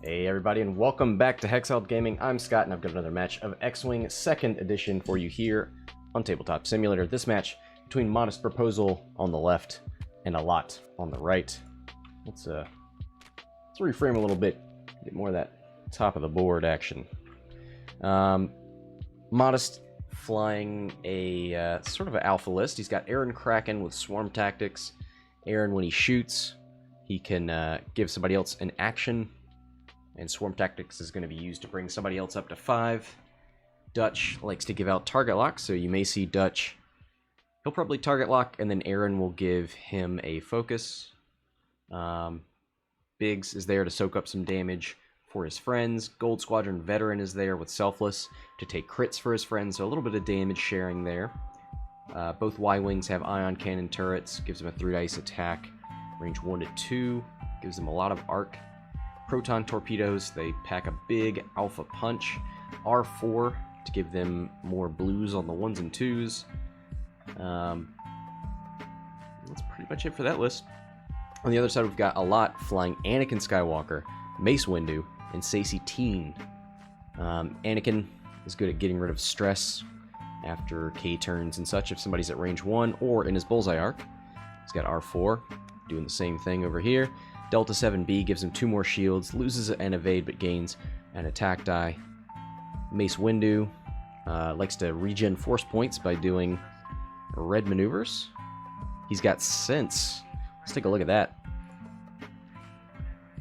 Hey everybody, and welcome back to Hexaled Gaming. I'm Scott, and I've got another match of X-Wing 2nd Edition for you here on Tabletop Simulator. This match between Modest Proposal on the left and Allot on the right. Let's reframe a little bit, get more of that top of the board action. Modest flying a sort of an alpha list. He's got Airen Cracken with swarm tactics. Airen, when he shoots, he can give somebody else an action. And Swarm Tactics is going to be used to bring somebody else up to 5. Dutch likes to give out target lock, so you may see Dutch. He'll probably target lock, and then Airen will give him a focus. Biggs is there to soak up some damage for his friends. Gold Squadron Veteran is there with Selfless to take crits for his friends, so a little bit of damage sharing there. Both Y-Wings have ion cannon turrets, gives them a 3-dice attack. Range 1 to 2, gives them a lot of arc. Proton torpedoes, they pack a big alpha punch. R4 to give them more blues on the 1s and 2s. That's pretty much it for that list. On the other side, we've got Allot flying Anakin Skywalker, Mace Windu, and Saesee Tiin. Anakin is good at getting rid of stress after K turns and such if somebody's at range 1 or in his bullseye arc. He's got R4 doing the same thing over here. Delta 7B gives him 2 more shields, loses an evade but gains an attack die. Mace Windu likes to regen force points by doing red maneuvers. He's got sense. Let's take a look at that.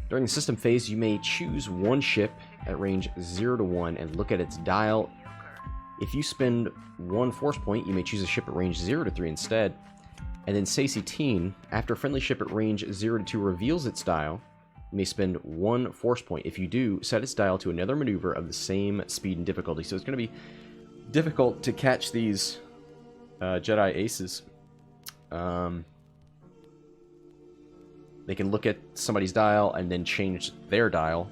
During the system phase, you may choose one ship at range 0 to 1 and look at its dial. If you spend 1 force point, you may choose a ship at range 0 to 3 instead. And then Saesee Tiin, after a friendly ship at range 0 to 2 reveals its dial, you may spend 1 force point. If you do, set its dial to another maneuver of the same speed and difficulty. So it's going to be difficult to catch these Jedi aces. They can look at somebody's dial and then change their dial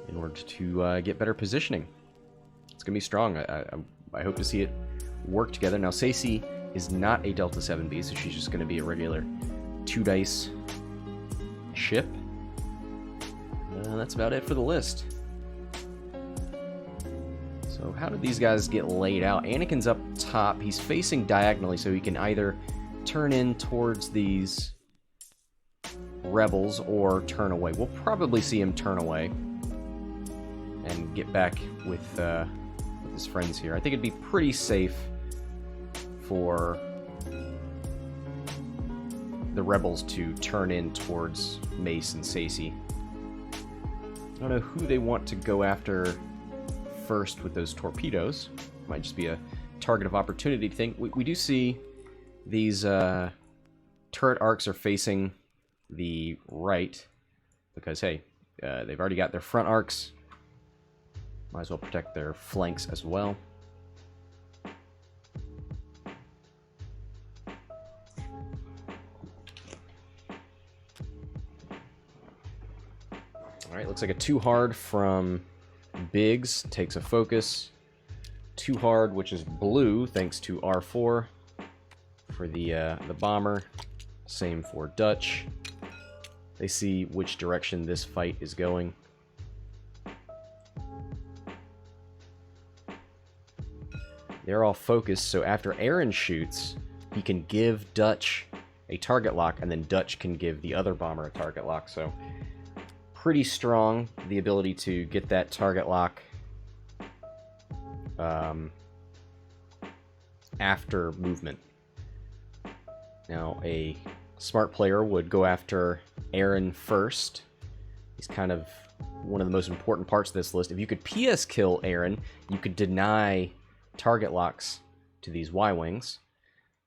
in order to get better positioning. It's going to be strong. I hope to see it work together. Now, Saesee is not a Delta 7B, so she's just going to be a regular 2-dice ship. That's about it for the list. So how did these guys get laid out? Anakin's up top. He's facing diagonally, so he can either turn in towards these rebels or turn away. We'll probably see him turn away and get back with his friends here. I think it'd be pretty safe for the rebels to turn in towards Mace and Saesee. I don't know who they want to go after first with those torpedoes. Might just be a target of opportunity thing. We do see these turret arcs are facing the right because, hey, they've already got their front arcs. Might as well protect their flanks as well. Alright, looks like a 2 hard from Biggs, takes a focus. 2 hard, which is blue, thanks to R4 for the bomber. Same for Dutch. They see which direction this fight is going. They're all focused, so after Airen shoots, he can give Dutch a target lock, and then Dutch can give the other bomber a target lock, so pretty strong, the ability to get that target lock after movement. Now, a smart player would go after Airen first. He's kind of one of the most important parts of this list. If you could PS kill Airen, you could deny target locks to these Y-Wings.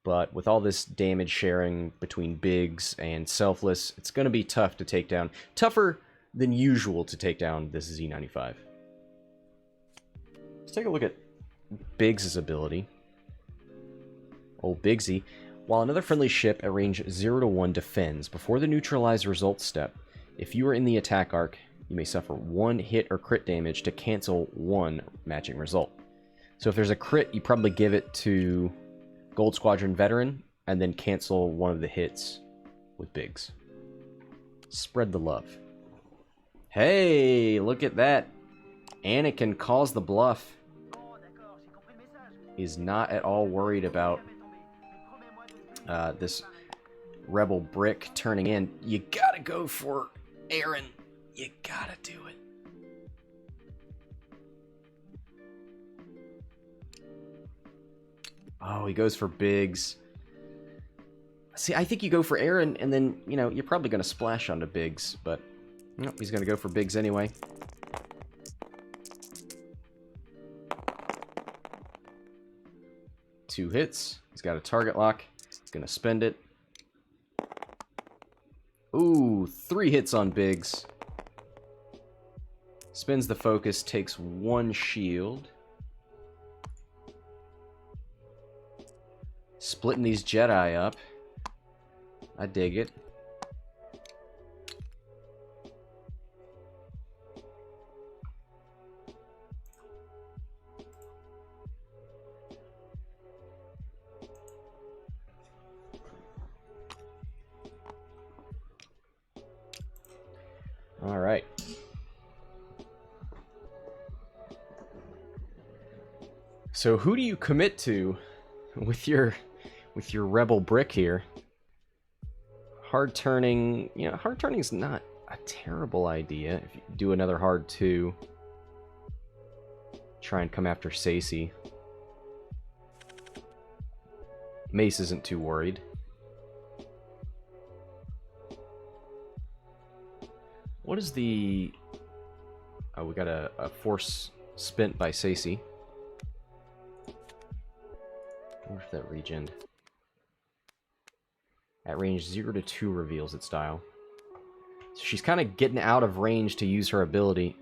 But with all this damage sharing between Biggs and Selfless, it's going to be tough to take down. Tougher than usual to take down this Z95. Let's take a look at Biggs' ability. Old Biggsy. While another friendly ship at range 0 to 1 defends, before the neutralize results step, if you are in the attack arc, you may suffer 1 hit or crit damage to cancel 1 matching result. So if there's a crit, you probably give it to Gold Squadron Veteran, and then cancel one of the hits with Biggs. Spread the love. Hey, look at that. Anakin calls the bluff. He's not at all worried about this rebel brick turning in. You gotta go for Airen. You gotta do it. Oh, he goes for Biggs. See, I think you go for Airen, and then, you know, you're probably going to splash onto Biggs, but nope, he's going to go for Biggs anyway. Two hits. He's got a target lock. He's going to spend it. Ooh, 3 hits on Biggs. Spins the focus, takes 1 shield. Splitting these Jedi up. I dig it. All right. So who do you commit to with your rebel brick here? Hard turning, you know, hard turning is not a terrible idea. If you do another hard 2, try and come after Saesee. Mace isn't too worried. What is the... Oh, we got a force spent by Saesee. I wonder if that regened. At range 0 to 2 reveals its dial. So she's kind of getting out of range to use her ability.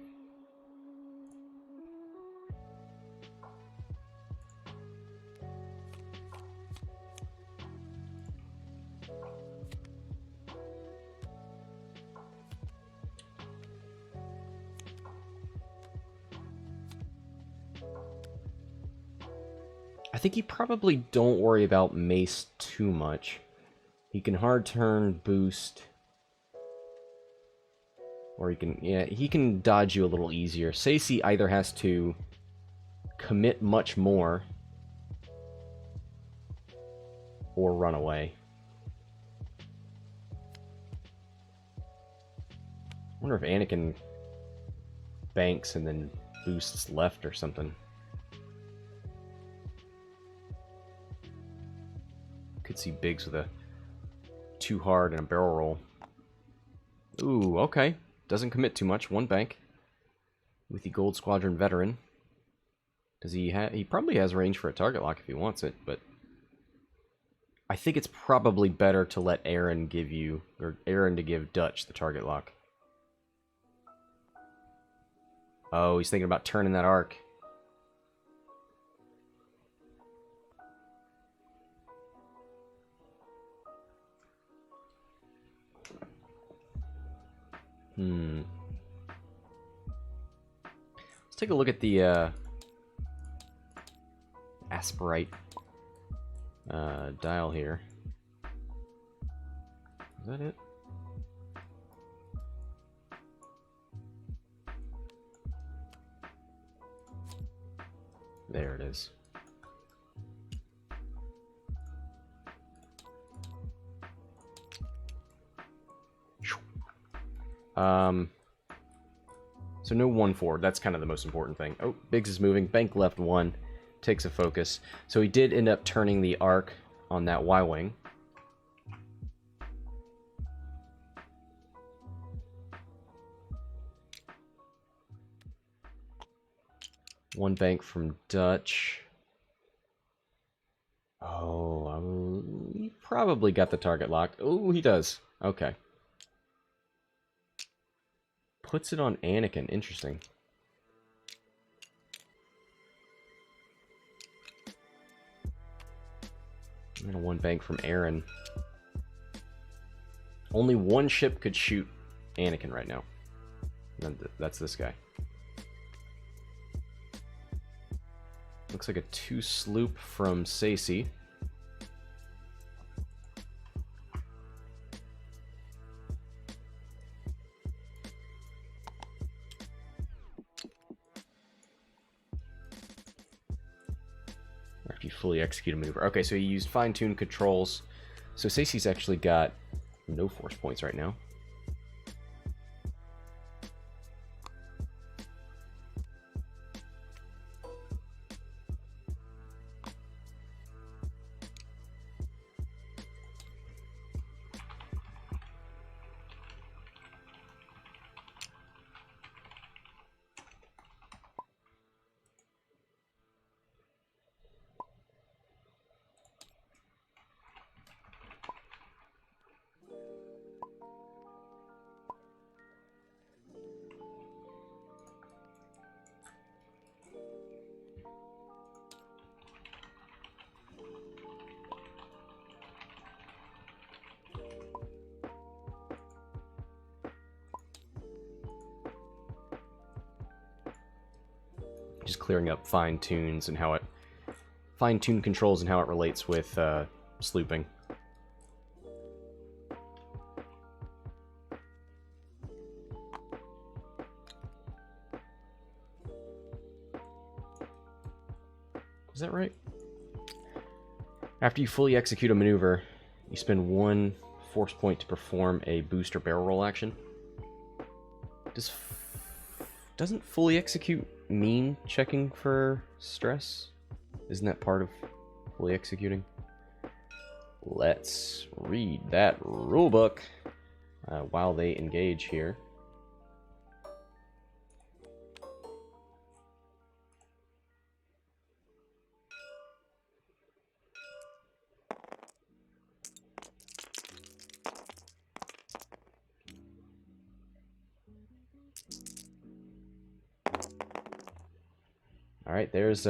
I think you probably don't worry about Mace too much. He can hard turn, boost, or he can dodge you a little easier. Saesee either has to commit much more or run away. I wonder if Anakin banks and then boosts left or something. Could see Biggs with a 2 hard and a barrel roll. Ooh, okay. Doesn't commit too much. 1 bank. With the Gold Squadron veteran. Does he have... He probably has range for a target lock if he wants it, but... I think it's probably better to let Airen give you... Or Airen to give Dutch the target lock. Oh, he's thinking about turning that arc. Let's take a look at the Aspirite dial here. Is that it? There it is. So no 1-4. That's kind of the most important thing. Oh, Biggs is moving. Bank left 1. Takes a focus. So he did end up turning the arc on that Y-wing. One bank from Dutch. Oh, he probably got the target locked. Oh, he does. Okay. Puts it on Anakin. Interesting. And a 1 bank from Airen. Only 1 ship could shoot Anakin right now. And that's this guy. Looks like a 2 sloop from Saesee. After you fully execute a maneuver. Okay, so he used fine-tuned controls. So Saesee's actually got no force points right now. Just clearing up fine-tuned controls and how it relates with slooping. Is that right? After you fully execute a maneuver, you spend 1 force point to perform a boost or barrel roll action. Doesn't fully execute mean checking for stress? Isn't that part of fully executing? Let's read that rulebook while they engage here. Alright, there's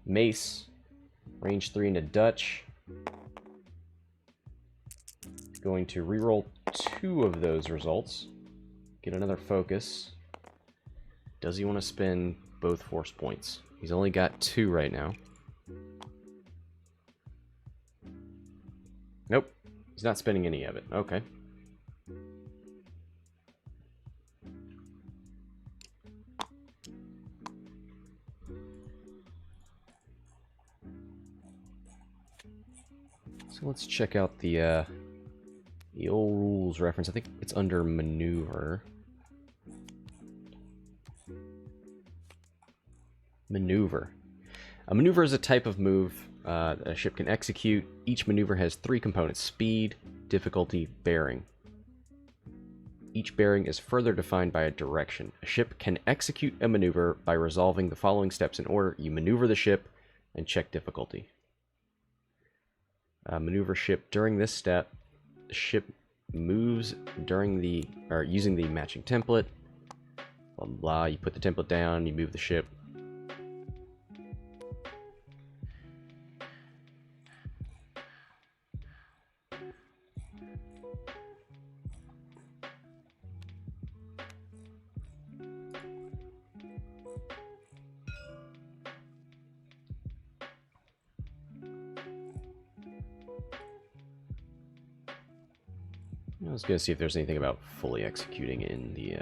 Mace, range 3 into Dutch. Going to reroll 2 of those results. Get another focus. Does he want to spend both force points? He's only got 2 right now. Nope, he's not spending any of it. Okay. So let's check out the old rules reference. I think it's under maneuver. Maneuver. A maneuver is a type of move that a ship can execute. Each maneuver has 3 components: speed, difficulty, bearing. Each bearing is further defined by a direction. A ship can execute a maneuver by resolving the following steps in order. You maneuver the ship and check difficulty. Maneuver ship. During this step, the ship moves using the matching template. Blah, blah, blah. You put the template down, you move the ship. I was going to see if there's anything about fully executing in the...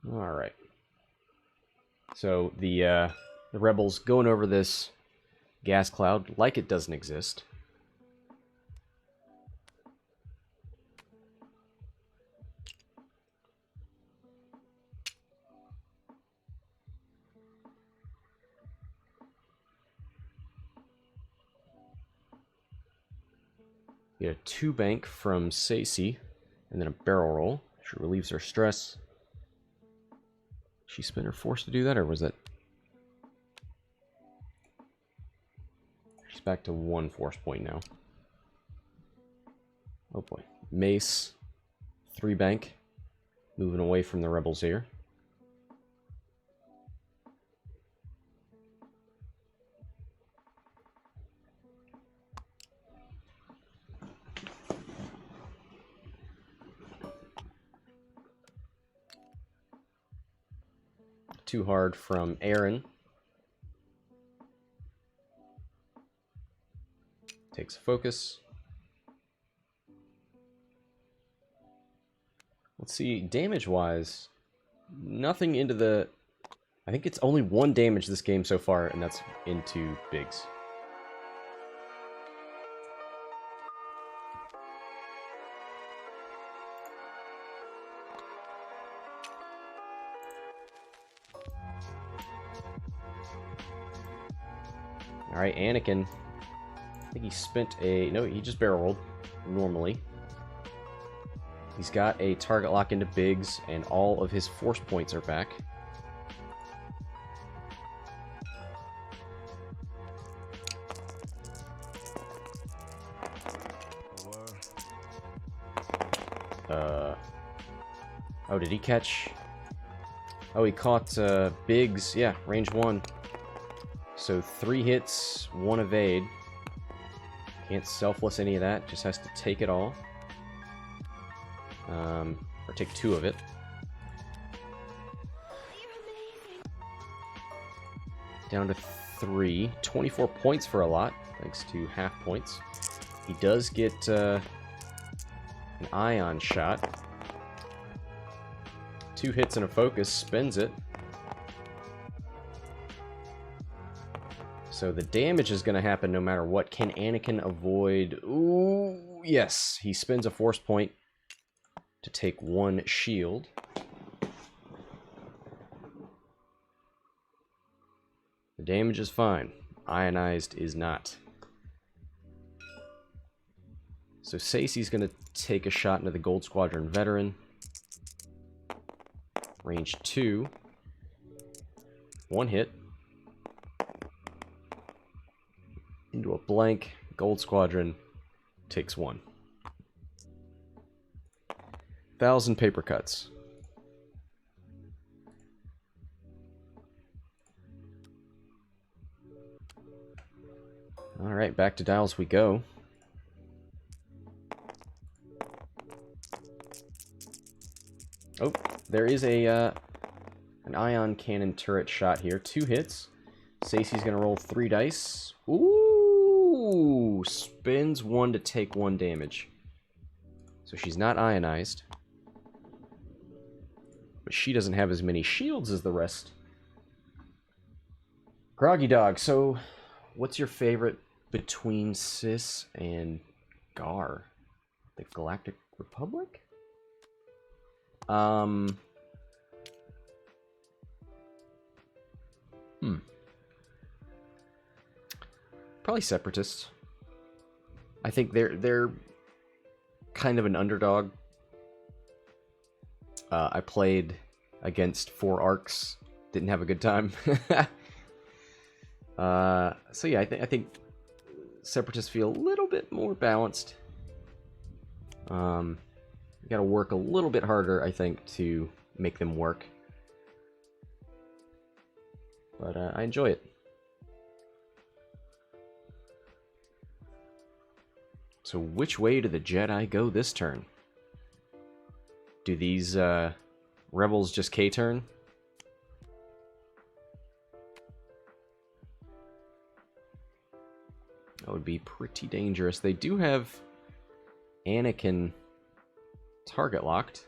Alright. So the rebels going over this gas cloud like it doesn't exist. You get a 2 bank from Saesee, and then a barrel roll. She relieves her stress. She spent her force to do that, or was that... She's back to 1 force point now. Oh boy. Mace. 3 bank. Moving away from the rebels here. Too hard from Airen. Takes focus. Let's see, damage-wise, nothing into the... I think it's only 1 damage this game so far, and that's into Biggs. Alright, Anakin. I think he spent a... No, he just barrel rolled, normally. He's got a target lock into Biggs, and all of his force points are back. Oh, did he catch... Oh, he caught Biggs. Yeah, range 1. So 3 hits, 1 evade. Can't selfless any of that, just has to take it all. Or take 2 of it. Down to 3. 24 points for Allot, thanks to half points. He does get an ion shot. 2 hits and a focus, spends it. So the damage is going to happen no matter what. Can Anakin avoid... Ooh, yes. He spends a force point to take 1 shield. The damage is fine. Ionized is not. So Saesee's going to take a shot into the Gold Squadron veteran. Range 2. 1 hit. Into a blank. Gold Squadron takes 1. 1,000 paper cuts. Alright, back to dials we go. Oh, there is a an ion cannon turret shot here. 2 hits. Saesee's gonna roll 3 dice. Ooh! Spins 1 to take 1 damage. So she's not ionized. But she doesn't have as many shields as the rest. Groggy Dog, so what's your favorite between Sis and Gar? The Galactic Republic? Probably Separatists. I think they're kind of an underdog. I played against 4 arcs, didn't have a good time. So yeah, I think Separatists feel a little bit more balanced. You gotta work a little bit harder, I think, to make them work. But I enjoy it. So which way do the Jedi go this turn? Do these rebels just K-turn? That would be pretty dangerous. They do have Anakin target locked.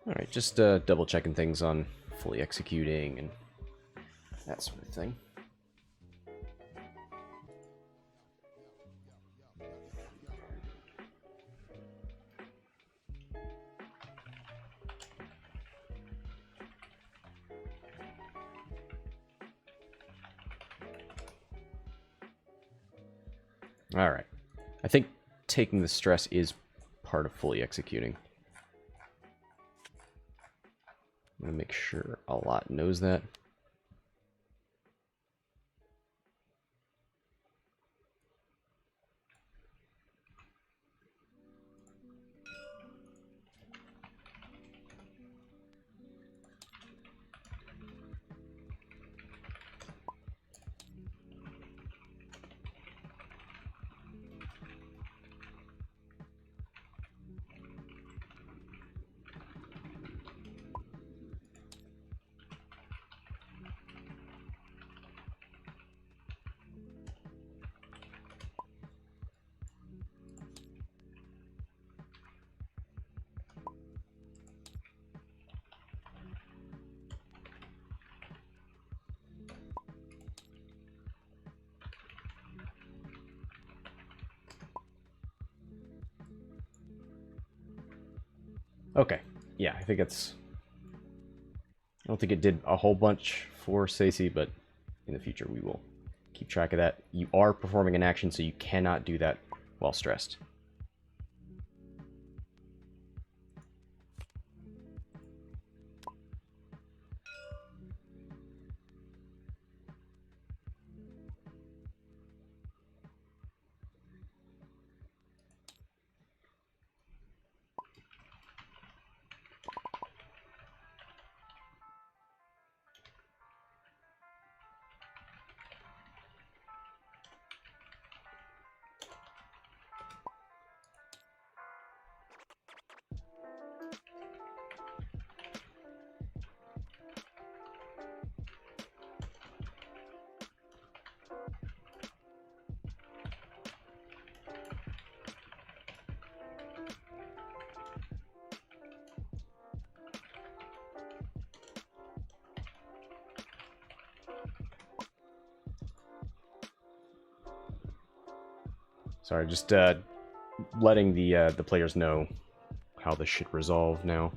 Alright, just double checking things on fully executing and that sort of thing. Alright. I think taking the stress is part of fully executing. I'm going to make sure Allot knows that. Okay, yeah, I think it's... I don't think it did a whole bunch for Saesee, but in the future we will keep track of that. You are performing an action, so you cannot do that while stressed. Sorry, just letting the players know how this should resolve now.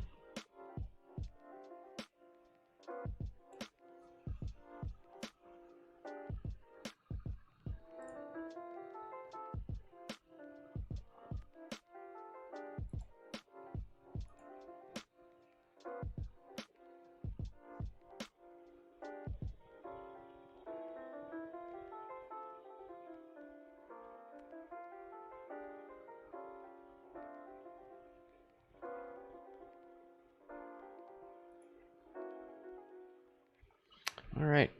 All right.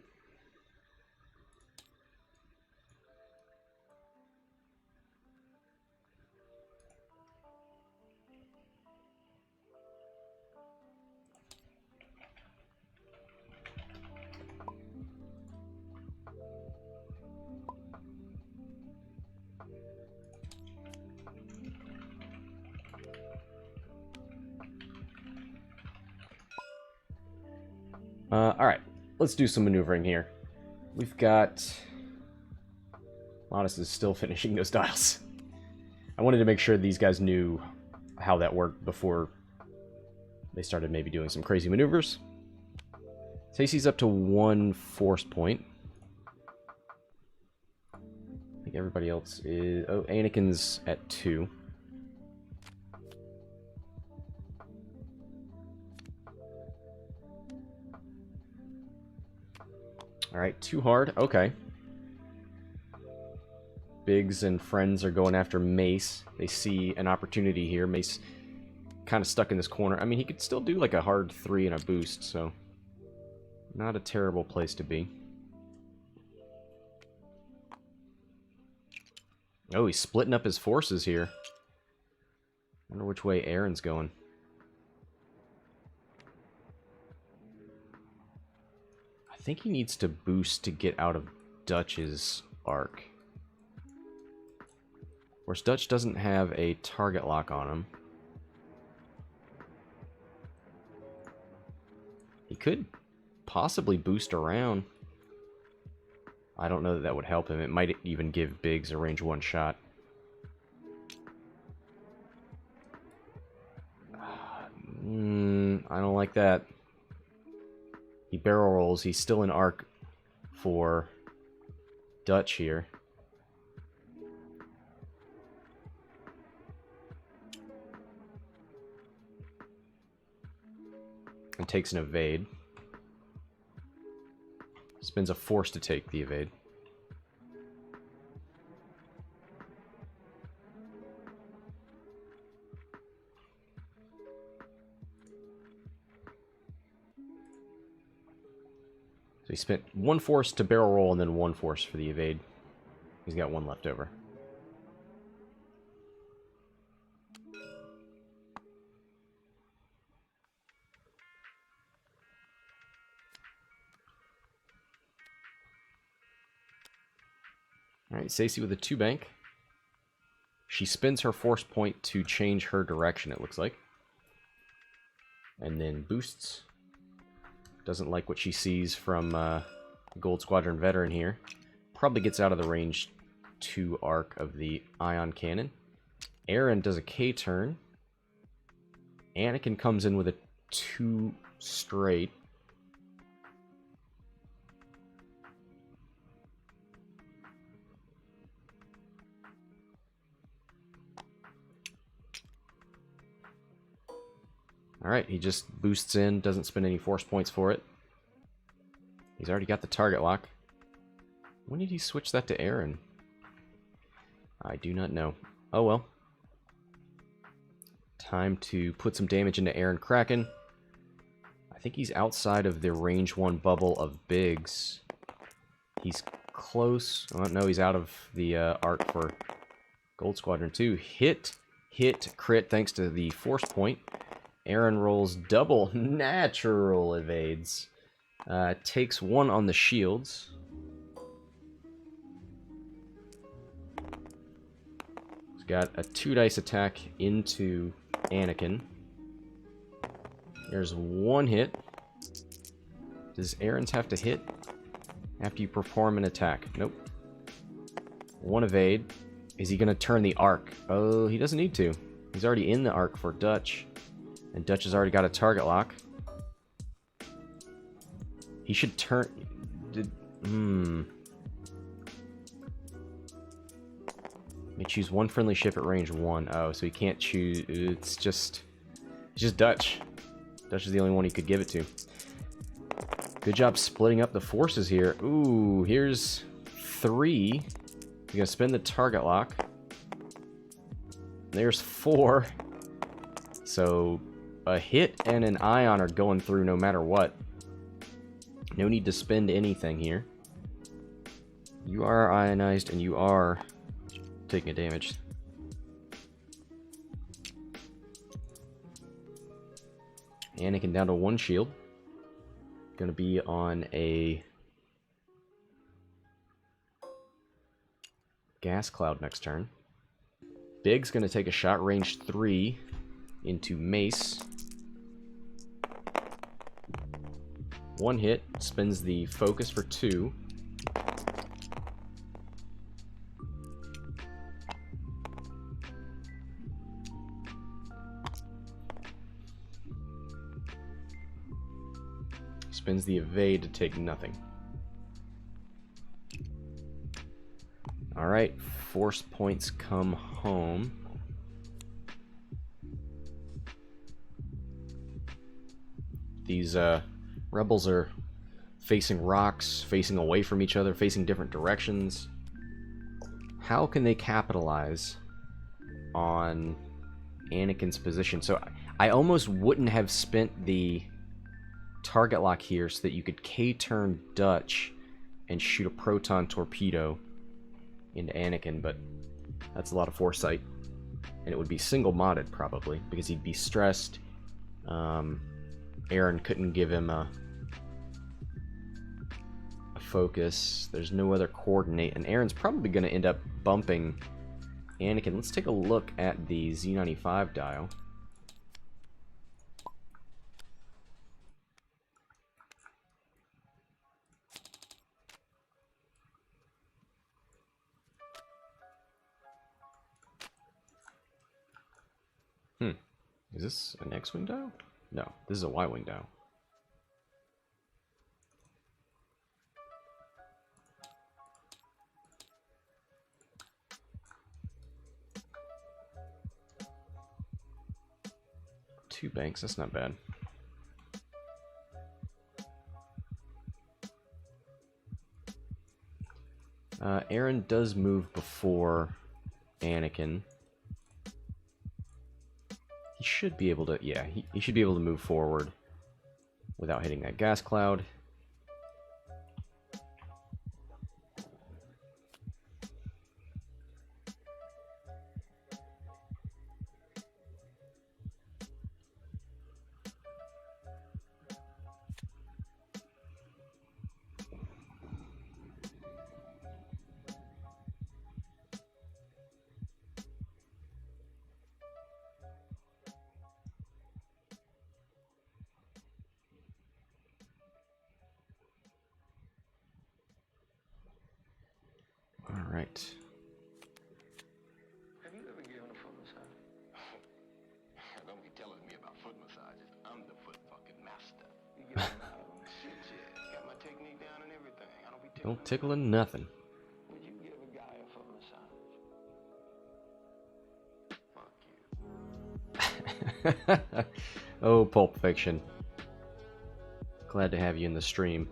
All right, let's do some maneuvering here. We've got... Modest is still finishing those dials. I wanted to make sure these guys knew how that worked before they started maybe doing some crazy maneuvers. Saesee's up to 1 force point. I think everybody else is... Oh, Anakin's at 2. Alright, too hard. Okay. Biggs and friends are going after Mace. They see an opportunity here. Mace kind of stuck in this corner. I mean, he could still do like a hard 3 and a boost, so... Not a terrible place to be. Oh, he's splitting up his forces here. Wonder which way Airen's going. I think he needs to boost to get out of Dutch's arc. Of course, Dutch doesn't have a target lock on him. He could possibly boost around. I don't know that that would help him. It might even give Biggs a range 1 shot. I don't like that. He barrel rolls. He's still in arc for Dutch here. And takes an evade. Spends a force to take the evade. So he spent 1 force to barrel roll and then 1 force for the evade. He's got 1 left over. Alright, Saesee with a 2 bank. She spends her force point to change her direction, it looks like. And then boosts. Doesn't like what she sees from Gold Squadron veteran here. Probably gets out of the range 2 arc of the ion cannon. Airen does a K turn. Anakin comes in with a 2 straight. Alright, he just boosts in, doesn't spend any force points for it. He's already got the target lock. When did he switch that to Airen? I do not know. Oh well. Time to put some damage into Airen Cracken. I think he's outside of the range 1 bubble of Biggs. He's close. Oh no, he's out of the arc for Gold Squadron 2. Hit, crit thanks to the force point. Airen rolls double natural evades. Takes 1 on the shields. He's got a 2 dice attack into Anakin. There's 1 hit. Does Airen's have to hit after you perform an attack? Nope. 1 evade. Is he going to turn the arc? Oh, he doesn't need to. He's already in the arc for Dutch. And Dutch has already got a target lock. He should turn... May choose 1 friendly ship at range 1. Oh, so he can't choose... It's just Dutch. Dutch is the only one he could give it to. Good job splitting up the forces here. Ooh, here's 3. He's gonna spend the target lock. There's 4. So... a hit and an ion are going through no matter what. No need to spend anything here. You are ionized and you are taking a damage. Anakin down to 1 shield. Gonna be on a gas cloud next turn. Big's gonna take a shot range 3 into Mace. 1 hit, spends the focus for 2. Spends the evade to take nothing. Alright, force points come home. These rebels are facing rocks, facing away from each other, facing different directions. How can they capitalize on Anakin's position? So I almost wouldn't have spent the target lock here so that you could K-turn Dutch and shoot a proton torpedo into Anakin, but that's a lot of foresight. And it would be single modded probably, because he'd be stressed. Airen couldn't give him a focus. There's no other coordinate, and Airen's probably going to end up bumping Anakin. Let's take a look at the Z95 dial. Is this an X-wing dial? No, this is a Y-wing dial. Two banks, that's not bad. Airen does move before Anakin. He should be able to, yeah, he should be able to move forward without hitting that gas cloud. Alright. Have you ever given a foot massage? Don't be telling me about foot massages. I'm the foot fucking master. You give them Shit, yeah. Got my technique down and everything. I don't be Don't tickling nothing. Would you give a guy a foot massage? Fuck you. Oh, Pulp Fiction. Glad to have you in the stream.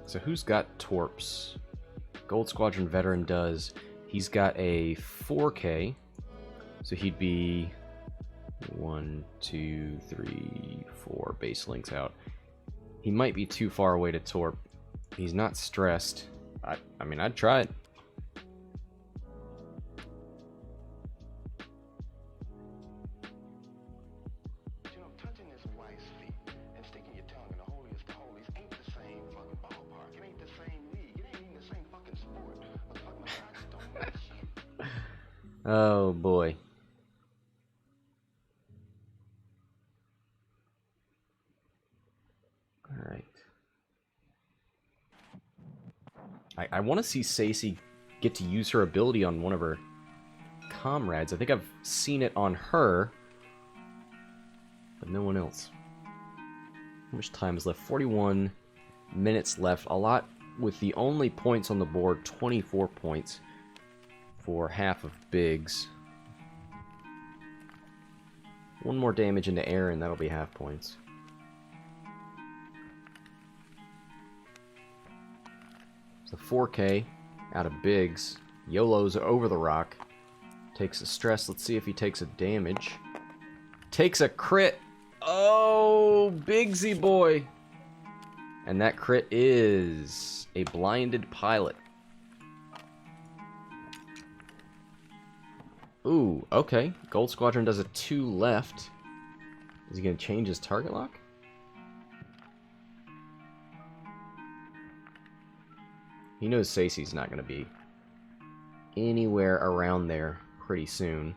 So who's got torps? Gold Squadron veteran does. He's got a 4K. So he'd be 1, 2, 3, 4 base links out. He might be too far away to torp. He's not stressed. I mean, I'd try it. You know, touching his wife's feet and sticking your tongue in the holiest of holies ain't the same fucking ballpark. It ain't the same league. It ain't even the same fucking sport. But fucking massages don't mean shit. Oh boy. Alright. I want to see Saesee get to use her ability on one of her comrades. I think I've seen it on her, but no one else. How much time is left? 41 minutes left. A lot with the only points on the board, 24 points for half of Biggs. One more damage into Airen, that'll be half points. So 4K out of Biggs. YOLO's over the rock. Takes a stress. Let's see if he takes a damage. Takes a crit. Oh, Biggsy boy. And that crit is a blinded pilot. Ooh, okay. Gold Squadron does a 2 left. Is he going to change his target lock? He knows Saesee's not going to be anywhere around there pretty soon.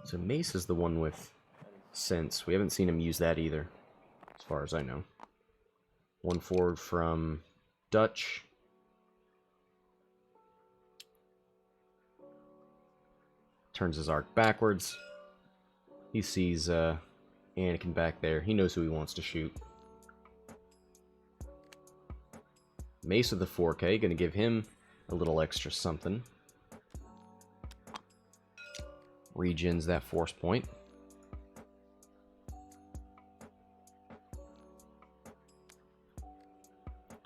So Mace is the one with sense. We haven't seen him use that either, as far as I know. One forward from Dutch. Turns his arc backwards. He sees Anakin back there. He knows who he wants to shoot. Mace with the 4K, gonna give him a little extra something. Regens that force point.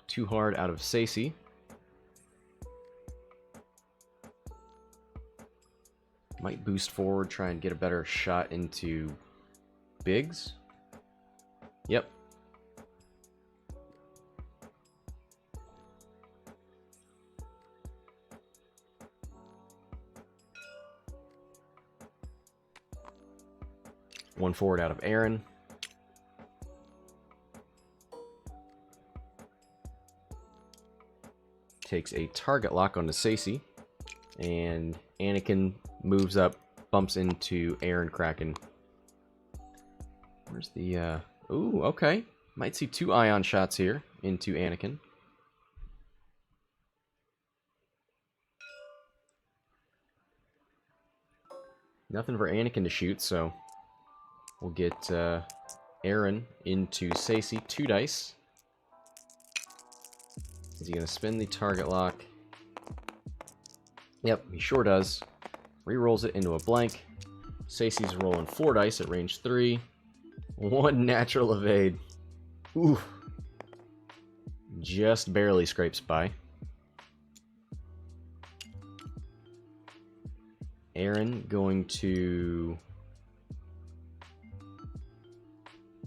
Too hard out of Saesee. Might boost forward, try and get a better shot into Biggs. Yep. One forward out of Airen. Takes a target lock onto Saesee. And Anakin moves up, bumps into Airen Cracken. Where's the, Ooh, okay. Might see 2 ion shots here into Anakin. Nothing for Anakin to shoot, so we'll get Airen into Saesee. 2 dice. Is he going to spin the target lock? Yep, he sure does. Rerolls it into a blank. Saesee's rolling 4 dice at range 3. 1 natural evade. Ooh. Just barely scrapes by. Airen going to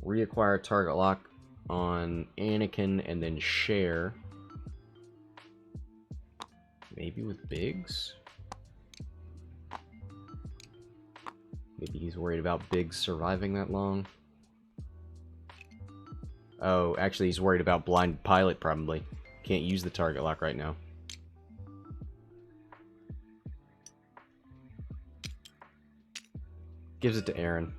reacquire target lock on Anakin and then share. Maybe with Biggs? Maybe he's worried about Biggs surviving that long. Oh, actually he's worried about blind pilot probably. Can't use the target lock right now. Gives it to Airen.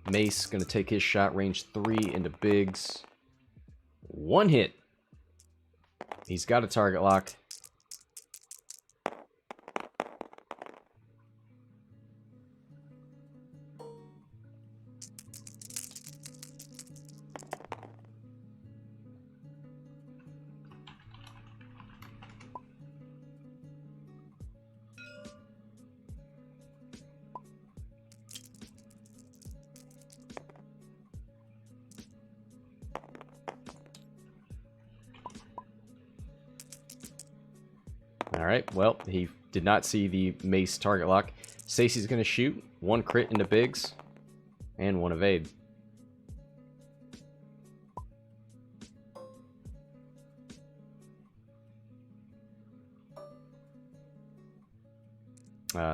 Mace gonna take his shot, range 3 into Biggs. 1 hit. He's got a target lock. Alright, well, he did not see the Mace target lock. Saesee's going to shoot. 1 crit into Biggs. And 1 evade.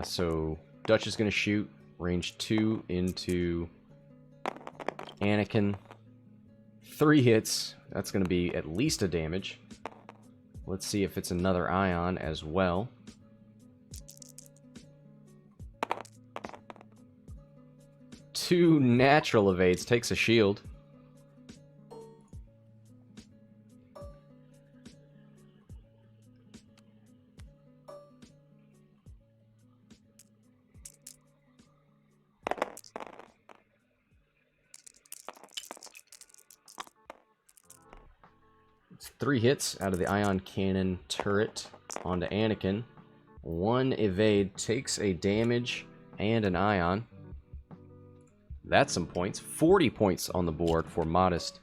So, Dutch is going to shoot. Range 2 into Anakin. 3 hits. That's going to be at least a damage. Let's see if it's another ion as well. Two natural evades, takes a shield. It's 3 hits out of the ion cannon turret onto Anakin. 1 evade, takes a damage and an ion. That's some points. 40 points on the board for Modest.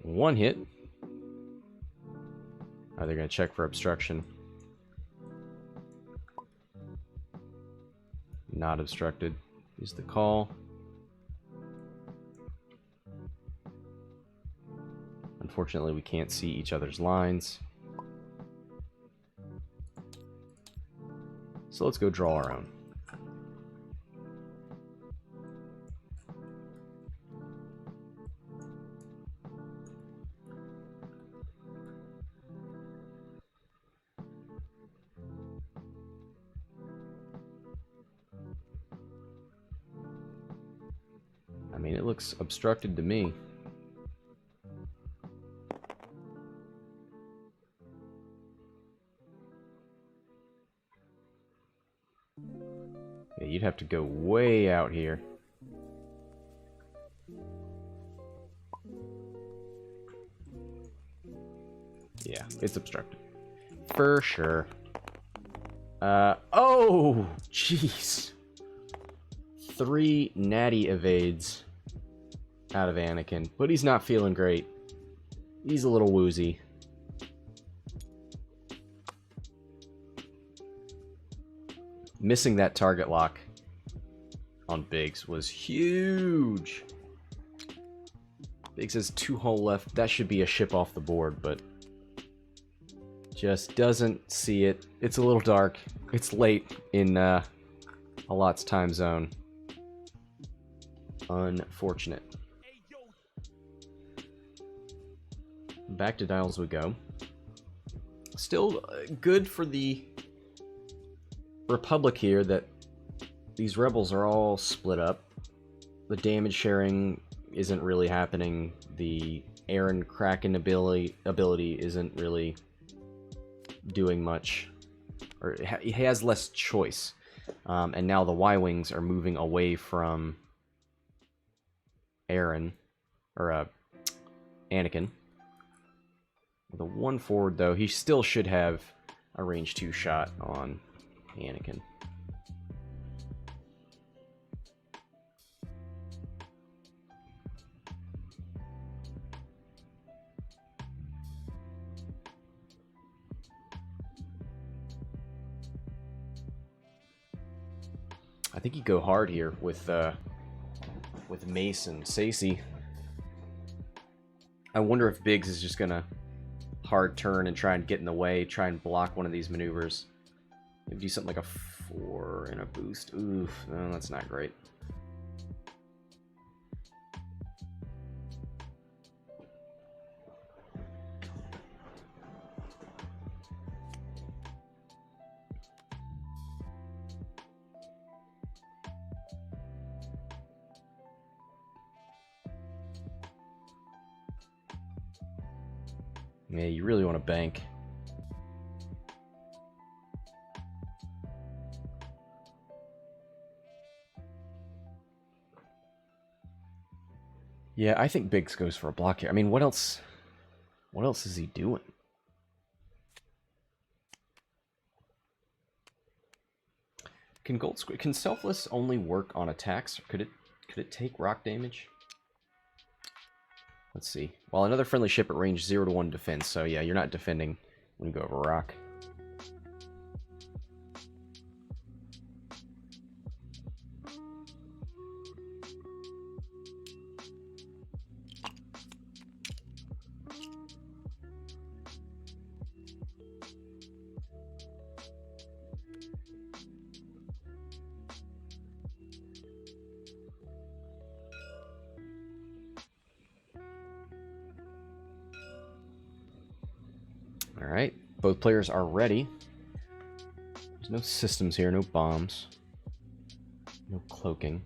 One hit. Oh, they're going to check for obstruction. Not obstructed is the call. Unfortunately, we can't see each other's lines. So let's go draw our own. I mean, it looks obstructed to me. Yeah, you'd have to go way out here. Yeah, it's obstructed. For sure. Oh! Jeez. 3 natty evades out of Anakin. But he's not feeling great. He's a little woozy. Missing that target lock on Biggs was huge. Biggs has 2 hull left. That should be a ship off the board, but Just doesn't see it. It's a little dark. It's late in Allot's time zone. Unfortunate. Back to dials we go. Still good for the Republic here that these rebels are all split up. The damage sharing isn't really happening. The Airen Cracken ability isn't really doing much. Or he has less choice. And now the Y-Wings are moving away from Airen, or Anakin. With a 1 forward, though, he still should have a range 2 shot on Anakin. I think you go hard here with Mace and Saesee. I wonder if Biggs is just gonna hard turn and try and get in the way, try and block one of these maneuvers. Maybe do something like a 4 and a boost. Oof, no, that's not great. Yeah, you really want to bank. Yeah, I think Biggs goes for a block here. I mean, what else is he doing? Can Selfless only work on attacks? Could it take rock damage? Let's see. Well, another friendly ship at range 0 to 1 defense, so yeah, you're not defending when you go over rock. Alright, both players are ready. There's no systems here, no bombs. No cloaking.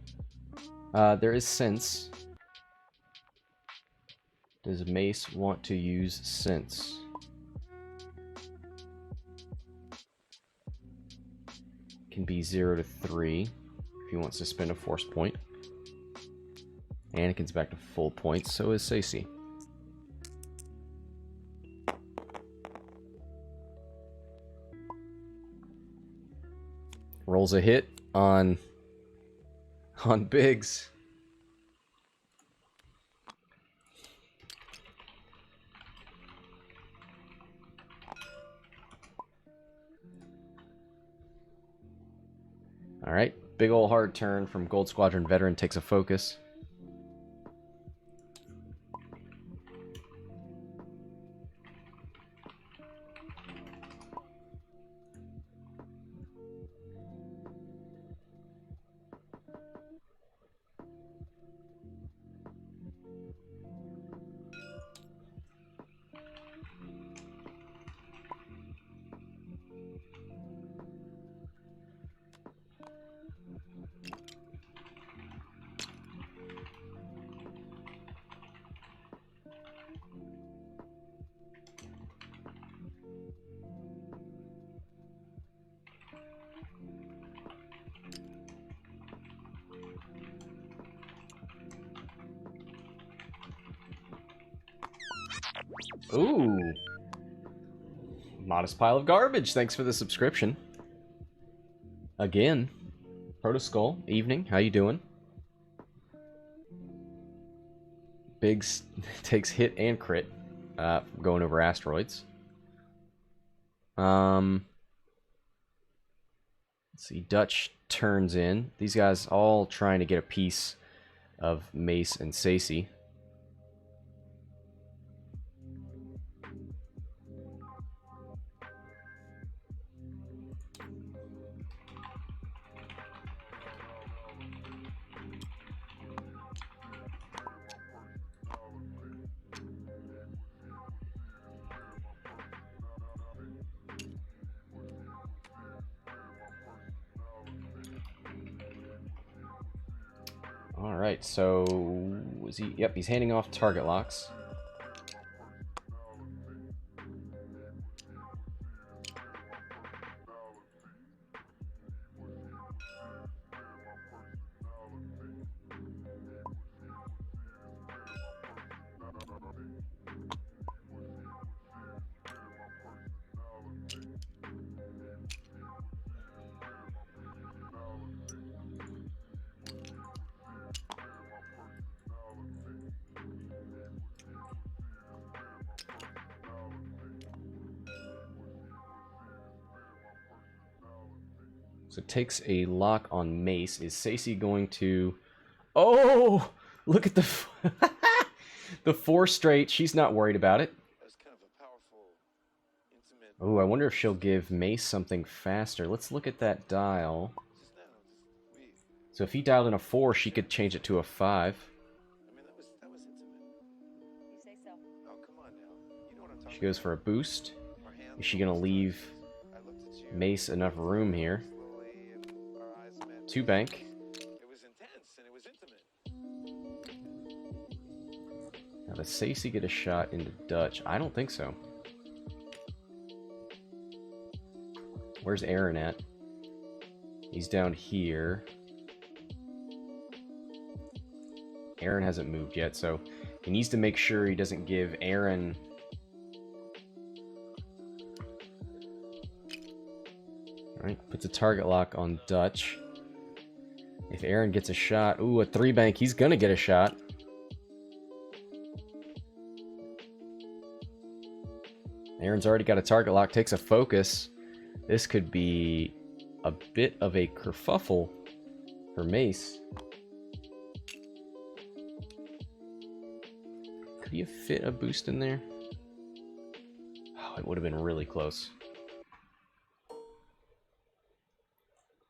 There is sense. Does Mace want to use sense? Can be 0 to 3 if he wants to spend a force point. Anakin's back to full points, so is Saesee. Rolls a hit on Biggs. Alright, big ol' hard turn from Gold Squadron veteran takes a focus. Ooh. Modest pile of garbage. Thanks for the subscription. Again. Protoskull, evening. How you doing? Biggs takes hit and crit. Going over asteroids. Let's see. Dutch turns in. These guys all trying to get a piece of Mace and Saesee. Alright, so... was he... Yep, he's handing off target locks. So it takes a lock on Mace. Is Saesee going to... Oh! Look at the... the 4 straight. She's not worried about it. That's kind of a powerful, intimate. Oh, I wonder if she'll give Mace something faster. Let's look at that dial. Just now, just wait. So if he dialed in a 4, she could change it to a 5. I mean, that was intimate. You say so. Oh, come on now. You know what I'm talking She goes for a boost. about. Our hands Is she going to leave I looked at you Mace enough room here? slowly, and our eyes met. 2 bank. It was intense, and it was intimate. Now, does Saesee get a shot into Dutch? I don't think so. Where's Airen at? He's down here. Airen hasn't moved yet, so he needs to make sure he doesn't give Airen... Alright, puts a target lock on Dutch. If Airen gets a shot... Ooh, a 3 bank. He's gonna get a shot. Airen's already got a target lock. Takes a focus. This could be a bit of a kerfuffle for Mace. Could he have fit a boost in there? Oh, it would have been really close.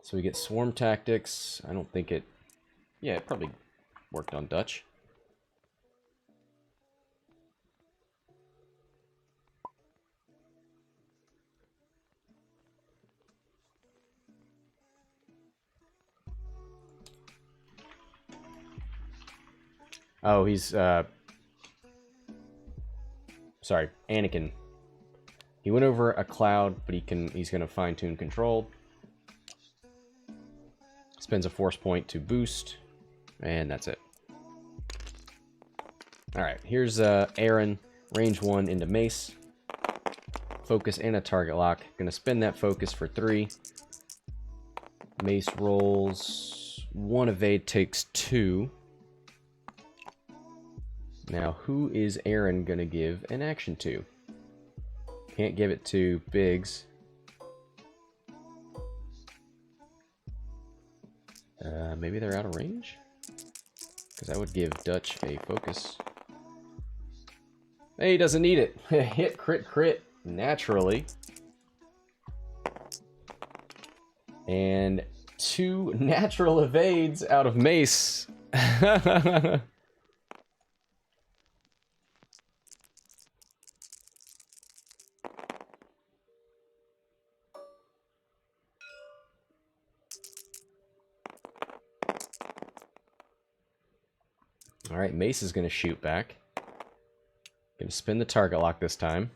So we get swarm tactics. I don't think it... Yeah, it probably worked on Dutch. Oh, he's, sorry, Anakin. He went over a cloud, but he's gonna fine-tune control. Spends a force point to boost, and that's it. Alright, here's Airen, range 1 into Mace. Focus and a target lock. Gonna spend that focus for 3. Mace rolls 1 evade, takes 2. Now, who is Airen gonna give an action to? Can't give it to Biggs. Maybe they're out of range? Because I would give Dutch a focus. Hey, he doesn't need it. Hit, crit, crit, naturally. And 2 natural evades out of Mace. Alright, Mace is going to shoot back. Going to spin the target lock this time.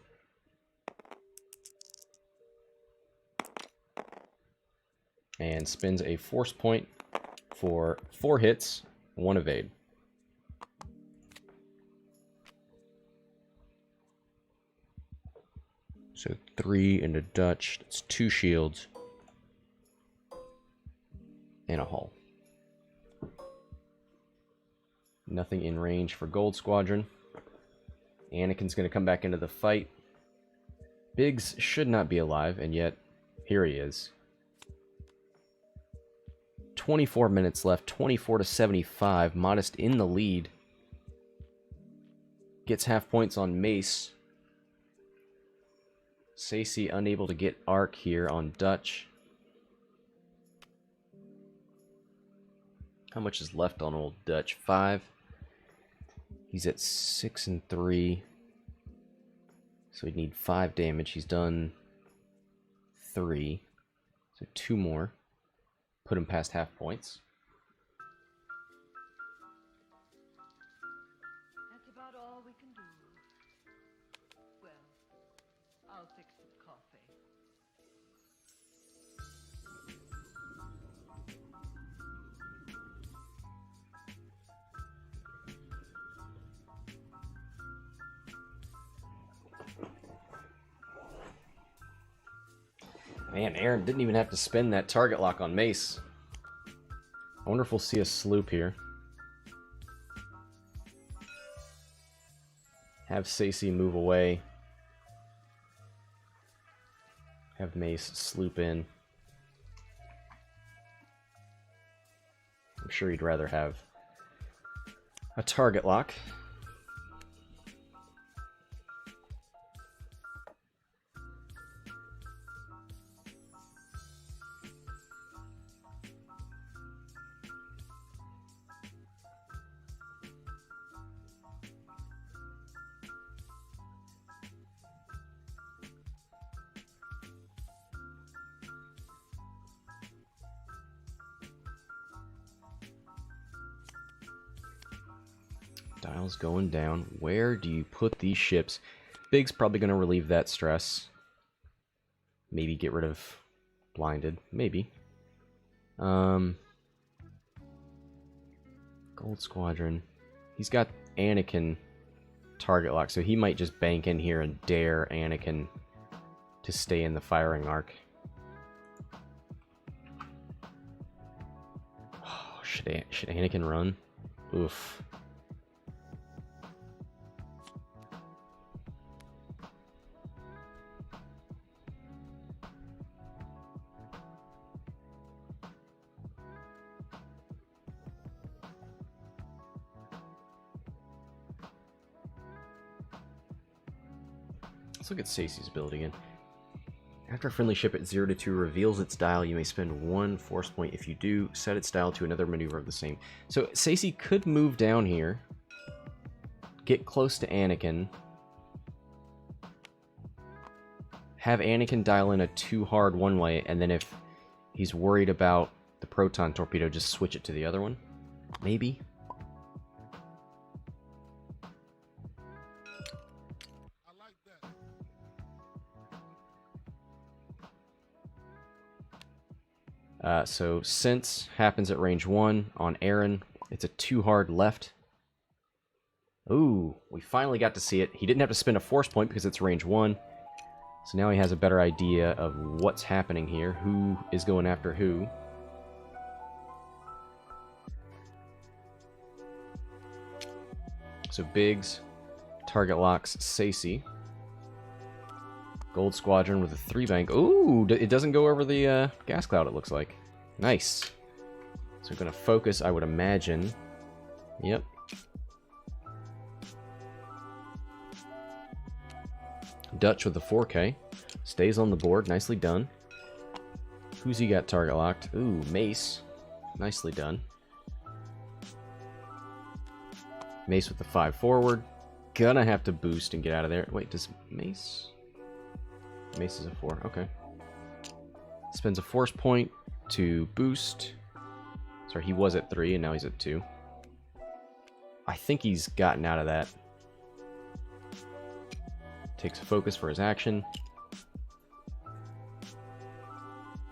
And spins a force point for 4 hits, 1 evade. So 3 into Dutch. That's 2 shields. And a hull. Nothing in range for Gold Squadron. Anakin's going to come back into the fight. Biggs should not be alive, and yet here he is. 24 minutes left, 24 to 75. Modest in the lead. Gets half points on Mace. Saesee unable to get arc here on Dutch. How much is left on old Dutch? 5. He's at 6 and 3. So he'd need 5 damage. He's done 3. So 2 more. Put him past half points. Man, Airen didn't even have to spend that target lock on Mace. I wonder if we'll see a sloop here. Have Saesee move away. Have Mace sloop in. I'm sure he'd rather have a target lock. Dial's going down. Where do you put these ships? Big's probably going to relieve that stress. Maybe get rid of blinded. Maybe. Gold Squadron. He's got Anakin target lock, so he might just bank in here and dare Anakin to stay in the firing arc. Oh, should Anakin run? Oof. Let's look at Saesee's ability again. After a friendly ship at 0 to 2 reveals its dial, you may spend 1 force point. If you do, set its dial to another maneuver of the same. So Saesee could move down here, get close to Anakin, have Anakin dial in a 2 hard one way, and then if he's worried about the proton torpedo, just switch it to the other one. Maybe. So sense happens at range 1 on Airen. It's a 2 hard left. Ooh, we finally got to see it. He didn't have to spend a force point because it's range 1. So now he has a better idea of what's happening here. Who is going after who. So Biggs target locks Saesee. Gold Squadron with a 3 bank. Ooh, it doesn't go over the gas cloud, it looks like. Nice. So we're going to focus, I would imagine. Yep. Dutch with the 4K. Stays on the board. Nicely done. Who's he got target locked? Ooh, Mace. Nicely done. Mace with the 5 forward. Gonna have to boost and get out of there. Wait, does Mace... Mace is a 4. Okay. Spends a force point to boost. Sorry, he was at 3 and now he's at 2. I think he's gotten out of that. Takes a focus for his action.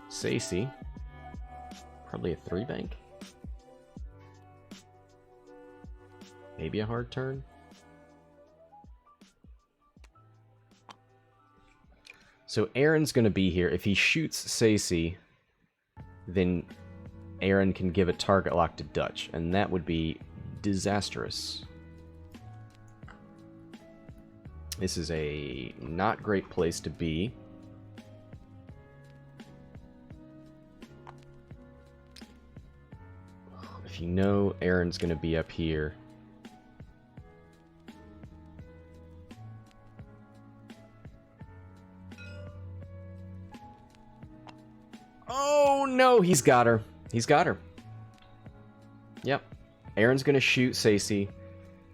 Saesee. Probably a 3 bank. Maybe a hard turn. So Airen's going to be here. If he shoots Saesee, then Airen can give a target lock to Dutch, and that would be disastrous. This is a not great place to be. If you know Airen's going to be up here. Oh no, he's got her. He's got her. Yep. Airen's going to shoot Saesee.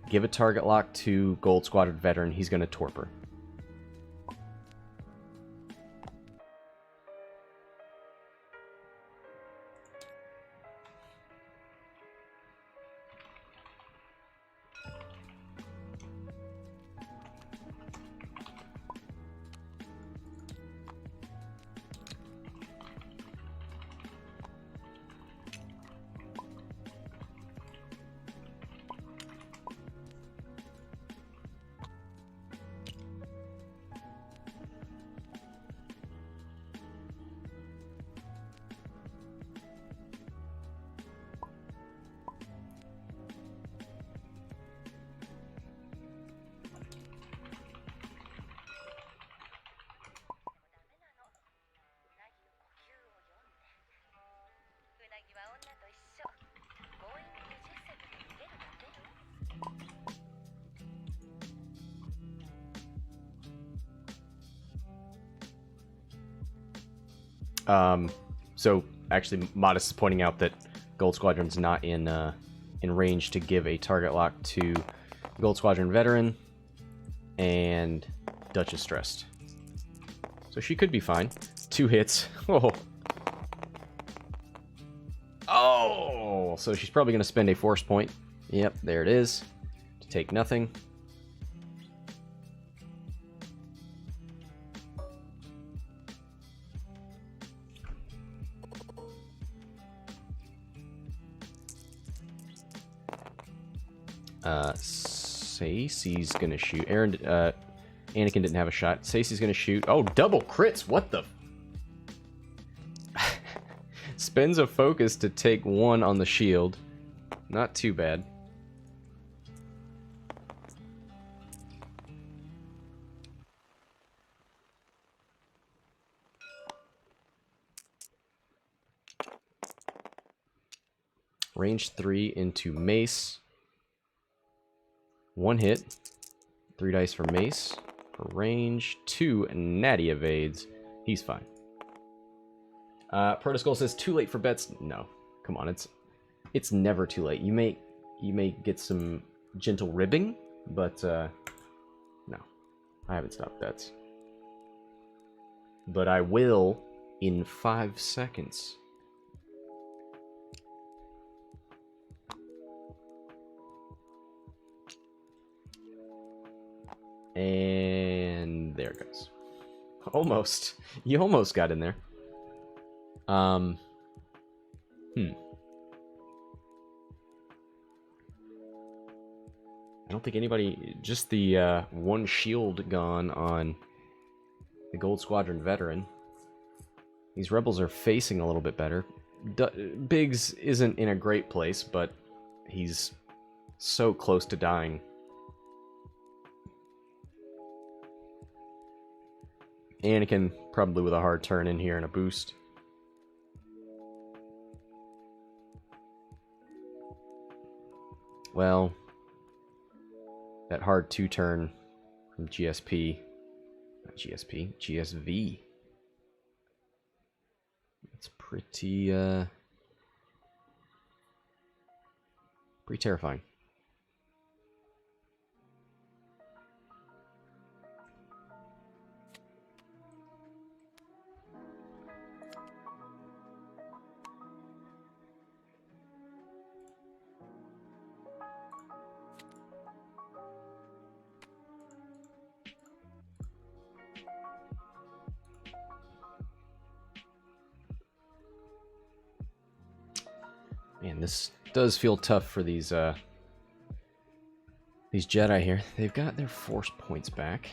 Give a target lock to Gold Squadron Veteran. He's going to torp her. So actually, Modest is pointing out that Gold Squadron's not in range to give a target lock to Gold Squadron veteran, and Dutch is stressed. So she could be fine. 2 hits. Oh. Oh! So she's probably going to spend a force point. Yep, there it is. To take nothing. Saesee's gonna shoot. Anakin didn't have a shot. Saesee's gonna shoot. Oh, double crits! What the? Spends a focus to take 1 on the shield. Not too bad. Range 3 into Mace. 1 hit. 3 dice for Mace. For range 2, Natty evades. He's fine. Protoskull says too late for bets. No, come on, it's never too late. You may get some gentle ribbing, but no, I haven't stopped bets. But I will in 5 seconds. And there it goes. Almost. You almost got in there. I don't think anybody... Just the 1 shield gone on the Gold Squadron veteran. These rebels are facing a little bit better. Biggs isn't in a great place, but he's so close to dying. Anakin probably with a hard turn in here and a boost. Well, that hard 2-turn from GSP, not GSP, GSV. It's pretty terrifying. Man, this does feel tough for these Jedi here. They've got their force points back.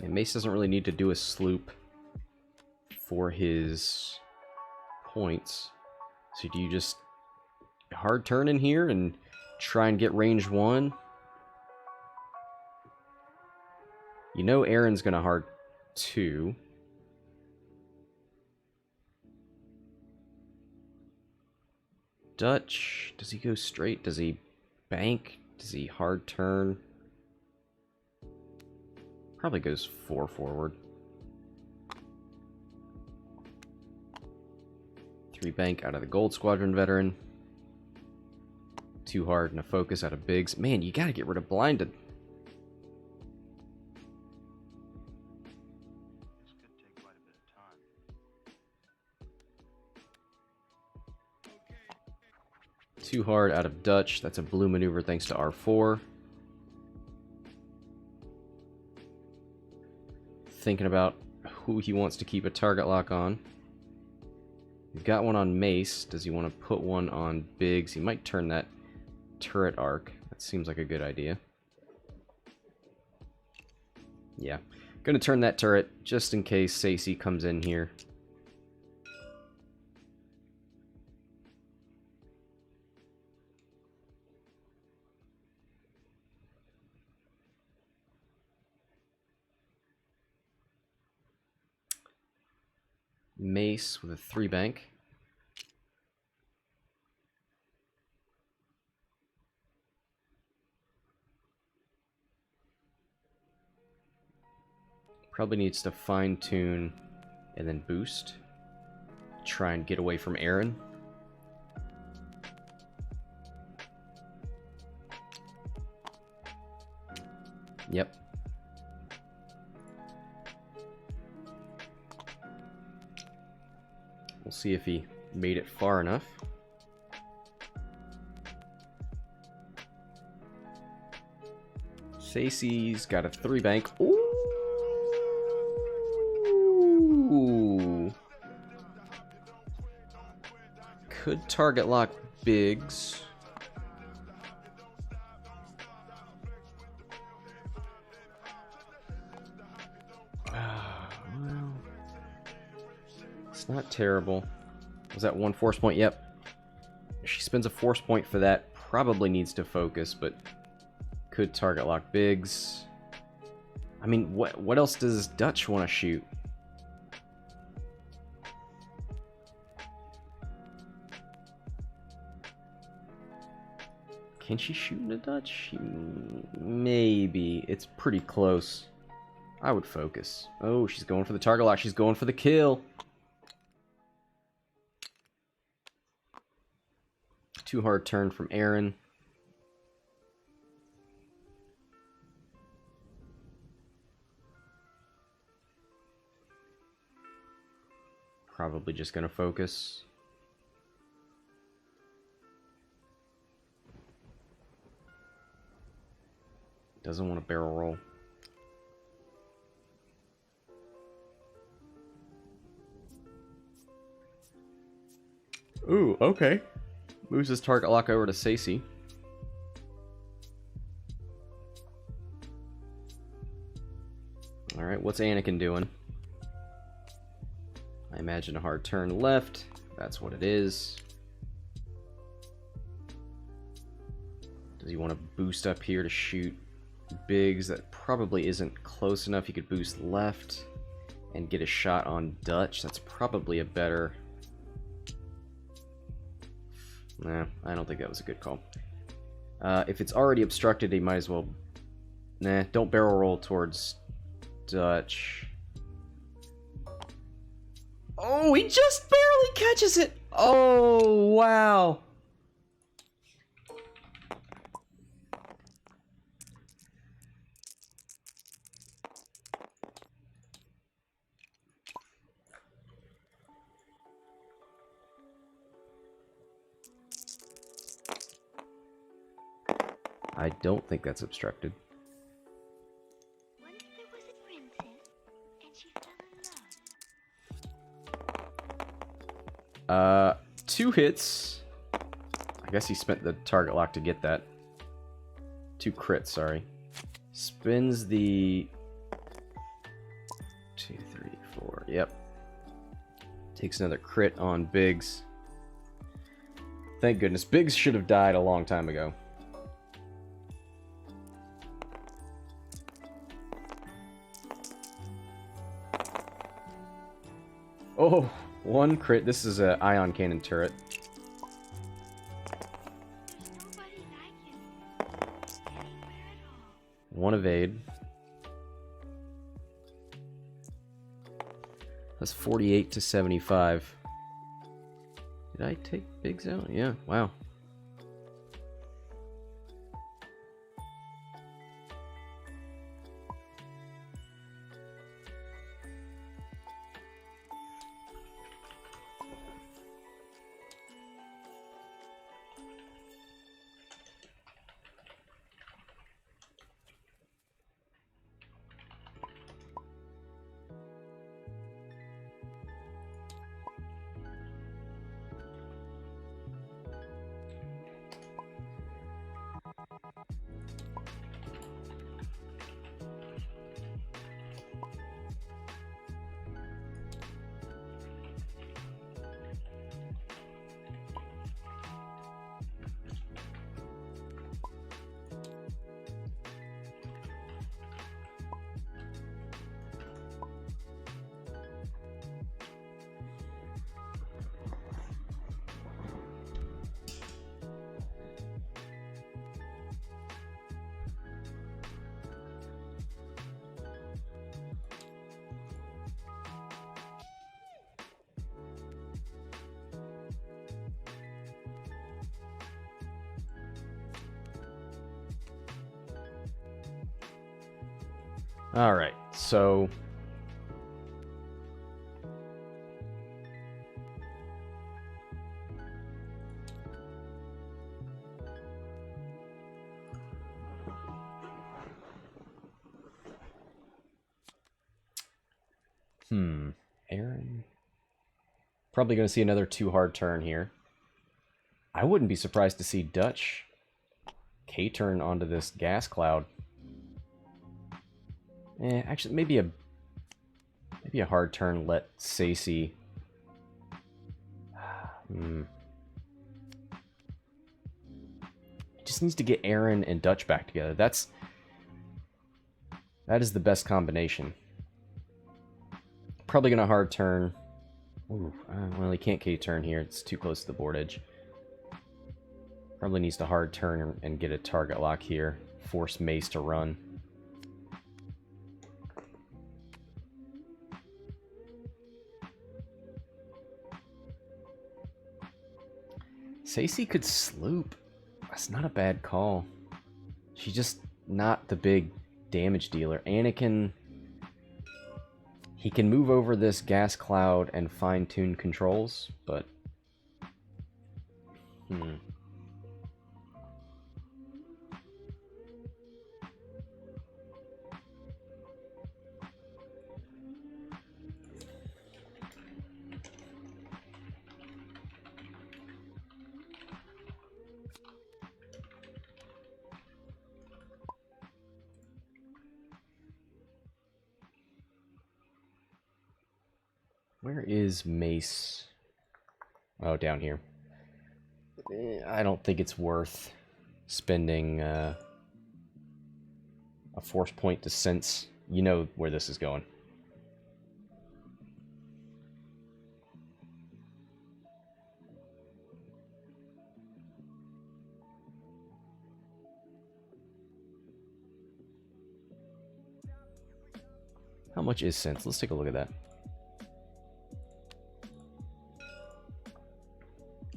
And Mace doesn't really need to do a sloop for his points. So do you just hard turn in here and try and get range 1? You know Airen's gonna hard 2. Dutch, does he go straight? Does he bank? Does he hard turn? Probably goes 4 forward. 3 bank out of the Gold Squadron veteran. 2 hard and a focus out of Biggs. Man, you gotta get rid of blinded. This could take quite a bit of time. 2 hard out of Dutch. That's a blue maneuver thanks to R4. Thinking about who he wants to keep a target lock on. He's got one on Mace. Does he want to put one on Biggs? He might turn that turret arc. That seems like a good idea. Yeah. Gonna turn that turret just in case Saesee comes in here. Mace with a 3 bank. Probably needs to fine-tune and then boost. Try and get away from Airen. Yep. We'll see if he made it far enough. Saesee's got a 3 bank. Ooh! Could target lock Biggs. Well, it's not terrible. Was that 1 force point? Yep. She spends a force point for that. Probably needs to focus, but could target lock Biggs. I mean, what else does Dutch want to shoot? Can she shoot into Dutch? Maybe. It's pretty close. I would focus. Oh, she's going for the target lock. She's going for the kill. Too hard turn from Airen. Probably just gonna focus. Doesn't want to barrel roll. Ooh, okay. Moves his target lock over to Saesee. Alright, what's Anakin doing? I imagine a hard turn left. That's what it is. Does he want to boost up here to shoot Biggs? That probably isn't close enough. He could boost left and get a shot on Dutch. That's probably a better... Nah, I don't think that was a good call. If it's already obstructed, he might as well... Nah, don't barrel roll towards Dutch. Oh, he just barely catches it! Oh, wow. I don't think that's obstructed. Once there was a princess, and she fell in love. 2 hits. I guess he spent the target lock to get that. 2 crits, sorry. Spins the... 2, 3, 4, yep. Takes another crit on Biggs. Thank goodness. Biggs should have died a long time ago. Oh, 1 crit. This is an ion cannon turret. Nobody like him. Anywhere at all. 1 evade. That's 48 to 75. Did I take Biggs out? Yeah, wow. Alright, so... Airen. Probably going to see another 2-hard turn here. I wouldn't be surprised to see Dutch K-turn onto this gas cloud. Actually, maybe a hard turn. Let Saesee. Just needs to get Airen and Dutch back together. That is the best combination. Probably gonna hard turn. Ooh, well, he can't K-turn here. It's too close to the board edge. Probably needs to hard turn and get a target lock here. Force Mace to run. Saesee could sloop. That's not a bad call. She's just not the big damage dealer. Anakin... He can move over this gas cloud and fine-tune controls, but... Where is Mace? Oh, down here. I don't think it's worth spending a force point to sense. You know where this is going. How much is sense? Let's take a look at that.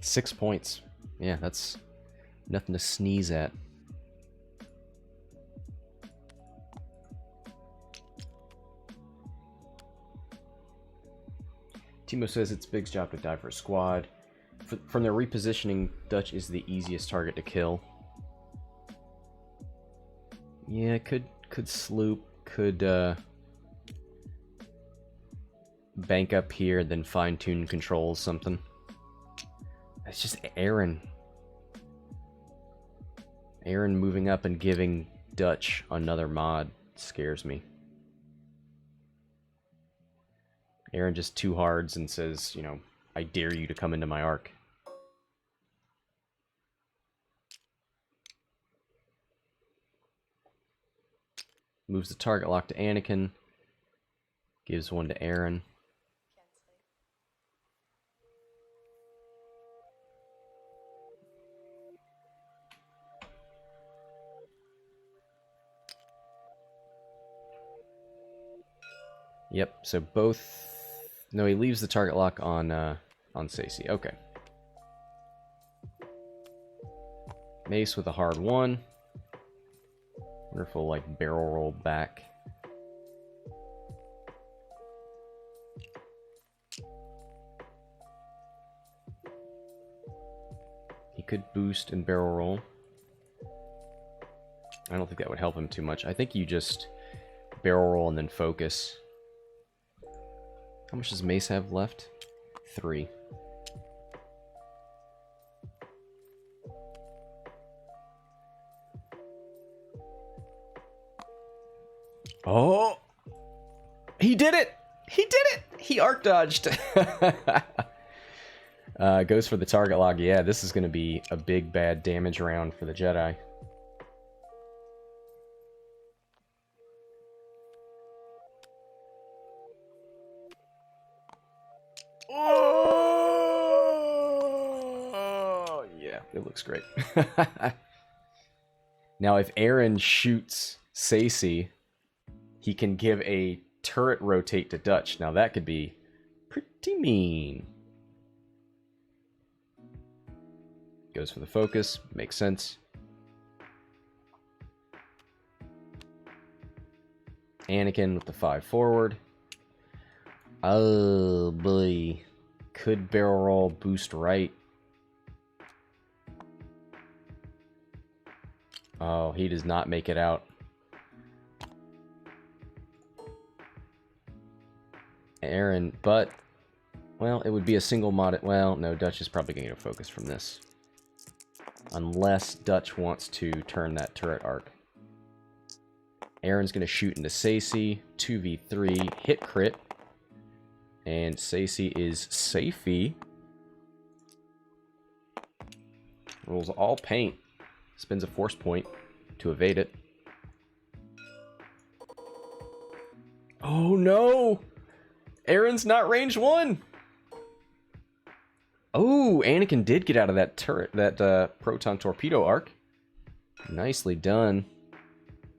6 points. Yeah, that's nothing to sneeze at. Timo says it's Big's job to die for a squad. From their repositioning, Dutch is the easiest target to kill. Yeah, could sloop, could bank up here, then fine-tune controls something. It's just Airen. Airen moving up and giving Dutch another mod scares me. Airen just 2 hards and says, you know, I dare you to come into my arc. Moves the target lock to Anakin. Gives one to Airen. Yep, so both... No, he leaves the target lock on Saesee. Okay. Mace with a hard 1. Wonderful, like, barrel roll back. He could boost and barrel roll. I don't think that would help him too much. I think you just barrel roll and then focus. How much does Mace have left? 3. Oh! He did it! He did it! He arc dodged! Goes for the target log. Yeah, this is going to be a big bad damage round for the Jedi. Oh, yeah, it looks great. Now, if Airen shoots Saesee, he can give a turret rotate to Dutch. Now, that could be pretty mean. Goes for the focus. Makes sense. Anakin with the 5 forward. Oh boy. Could barrel roll boost right. Oh, he does not make it out. Airen, but, well, it would be a single mod. Well, no, Dutch is probably going to get a focus from this. Unless Dutch wants to turn that turret arc. Airen's going to shoot into Saesee. 2v3, hit crit. And Saesee is safey. Rolls all paint. Spends a force point to evade it. Oh no! Airen's not range 1! Oh, Anakin did get out of that turret, that proton torpedo arc. Nicely done.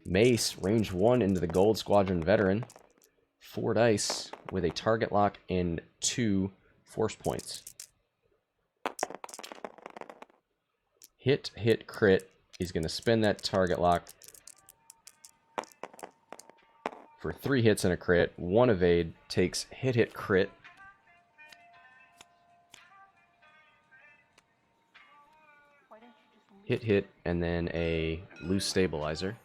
Mace, range 1 into the gold squadron veteran. 4 dice with a target lock and 2 force points. Hit, hit, crit. He's going to spend that target lock for 3 hits and a crit. 1 evade, takes hit, hit, crit. Hit, hit, and then a loose stabilizer.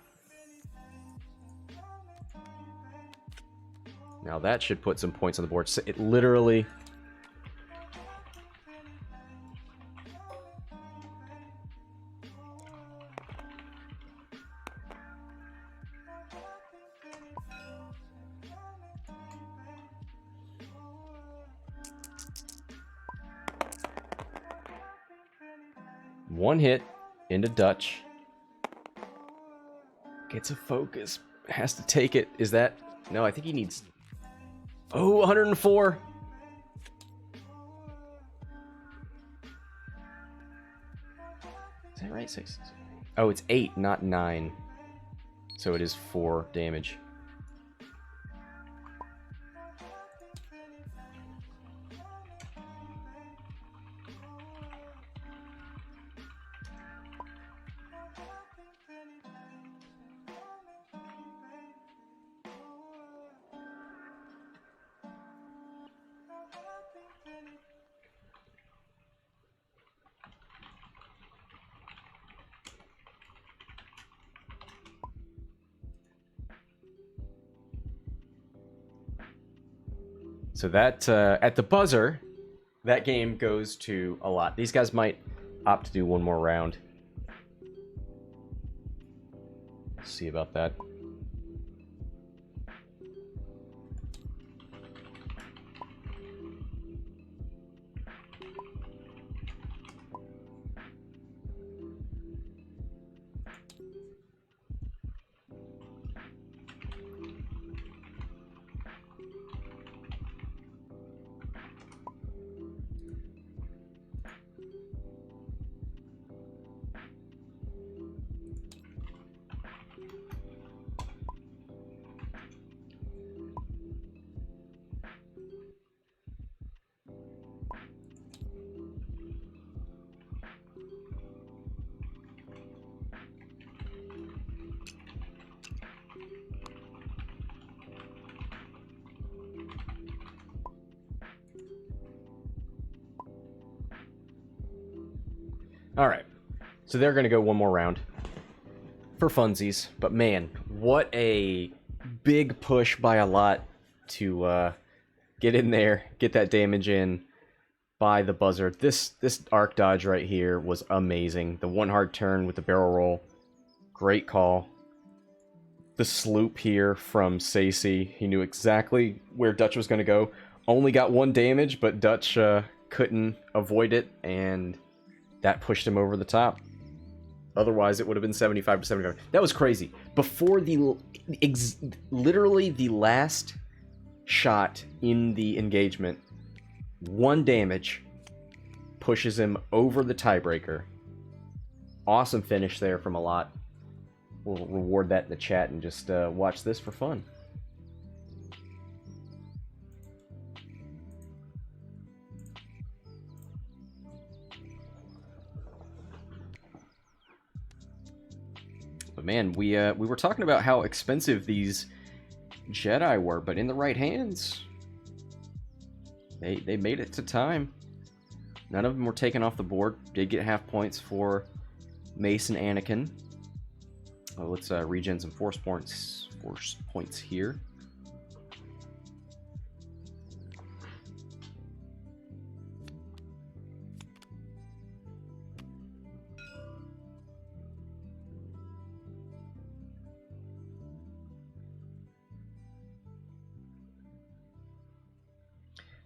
Now that should put some points on the board. So it literally... One hit into Dutch. Gets a focus. Has to take it. Is that... No, I think he needs... Oh, 104. Is that right? 6. Oh, it's 8, not 9. So it is 4 damage. So that, at the buzzer, that game goes to Allot. These guys might opt to do one more round. Let's see about that. Alright, so they're going to go one more round for funsies, but man, what a big push by Allot to get in there, get that damage in by the buzzer. This arc dodge right here was amazing. The one hard turn with the barrel roll, great call. The sloop here from Saesee, he knew exactly where Dutch was going to go. Only got 1 damage, but Dutch couldn't avoid it, and that pushed him over the top. Otherwise, it would have been 75 to 75. That was crazy. Before literally the last shot in the engagement, 1 damage pushes him over the tiebreaker. Awesome finish there from Allot. We'll reward that in the chat and just watch this for fun. But man, we were talking about how expensive these Jedi were, but in the right hands. They made it to time. None of them were taken off the board. Did get half points for Mace and Anakin. Let's regen some force points here.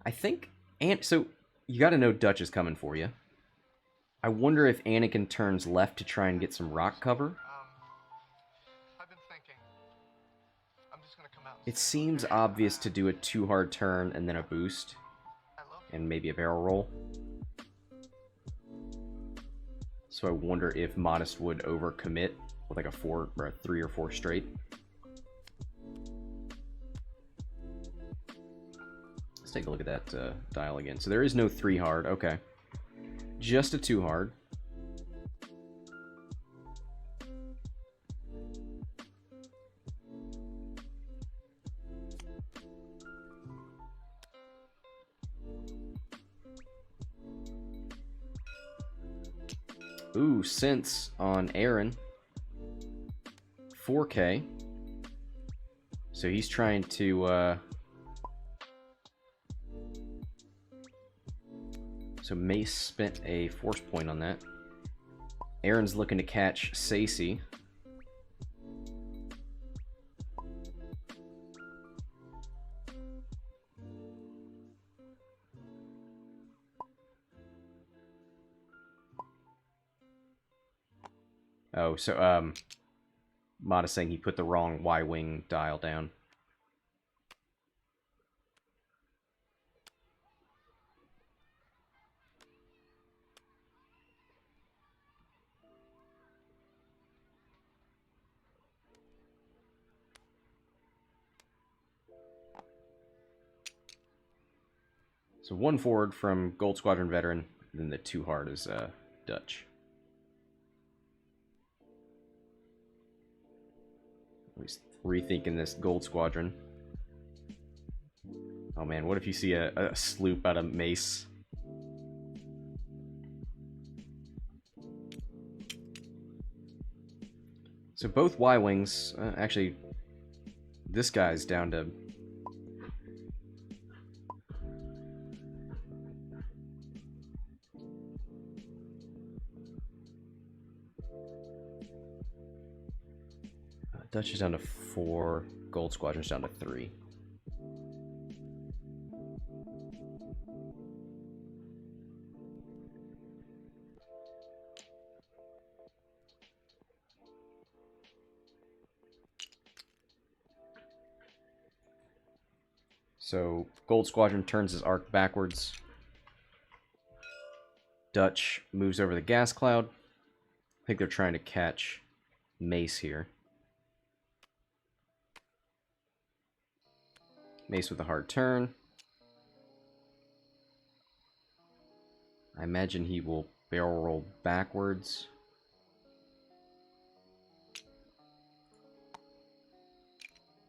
I think, so you got to know Dutch is coming for you. I wonder if Anakin turns left to try and get some rock cover. I've been thinking. I'm just gonna come out. It seems obvious to do a 2 hard turn and then a boost, I love and maybe a barrel roll. So I wonder if Modest would overcommit with like a 4 or a 3 or 4 straight. Let's take a look at that dial again. So there is no 3 hard. Okay. Just a 2 hard. Ooh, Sense on Airen. 4K. So he's trying to... So Mace spent a force point on that. Airen's looking to catch Saesee. Oh, so Mod is saying he put the wrong Y-wing dial down. So 1 forward from Gold Squadron veteran, then the 2 hard is Dutch. At least rethinking this Gold Squadron. Oh man, what if you see a sloop out of Mace? So both Y-wings, actually, this guy's down to... Dutch is down to 4, Gold Squadron's down to 3. So Gold Squadron turns his arc backwards. Dutch moves over the gas cloud. I think they're trying to catch Mace here. Mace with a hard turn. I imagine he will barrel roll backwards.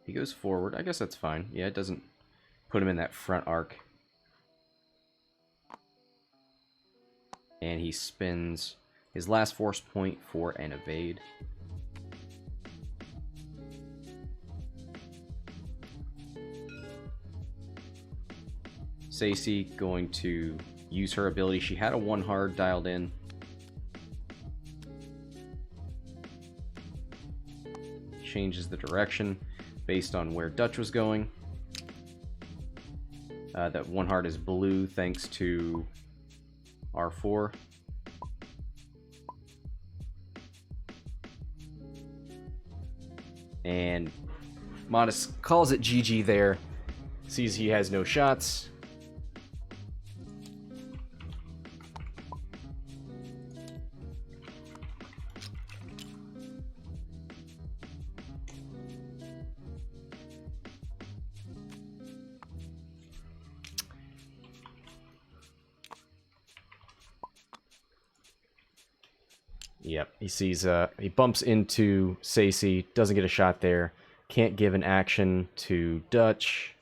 He goes forward. I guess that's fine. Yeah, it doesn't put him in that front arc. And he spins his last force point for an evade. Saesee going to use her ability. She had a 1 hard dialed in. Changes the direction based on where Dutch was going. That 1 hard is blue thanks to R4. And Modest calls it GG there. Sees he has no shots. Yep, he sees, he bumps into Saesee, doesn't get a shot there, Can't give an action to Dutch.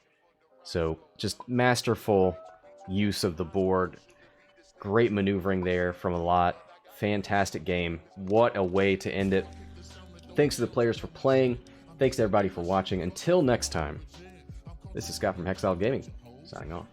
So just masterful use of the board. Great maneuvering there from Allot. Fantastic game. What a way to end it. Thanks to the players for playing. Thanks to everybody for watching. Until next time, this is Scott from Hexile Gaming, signing off.